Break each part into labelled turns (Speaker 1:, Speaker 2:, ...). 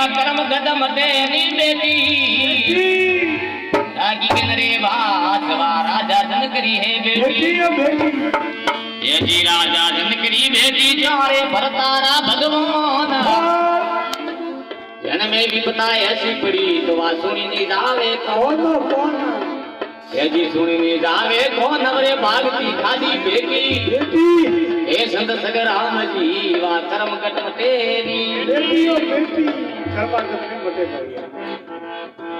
Speaker 1: वा कर्म कदम तेरी बेटी जागी के नरे बासवा राजा जनकरी है बेटी ये जी राजा जनकरी बेटी चारे भरतारा भगवान जन में भी बताए ऐसी पड़ी तो वा सुनी नहीं जावे कौन ये जी सुनी नहीं जावे कौन हमारे भागती खादी बेटी ए संत सगर राम जी वा कर्म कटम तेरी
Speaker 2: बेटी कर्म कटम मते भैया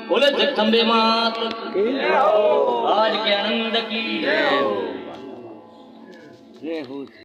Speaker 1: बोले जगदम्बे मात आज के आनंद की जय हो।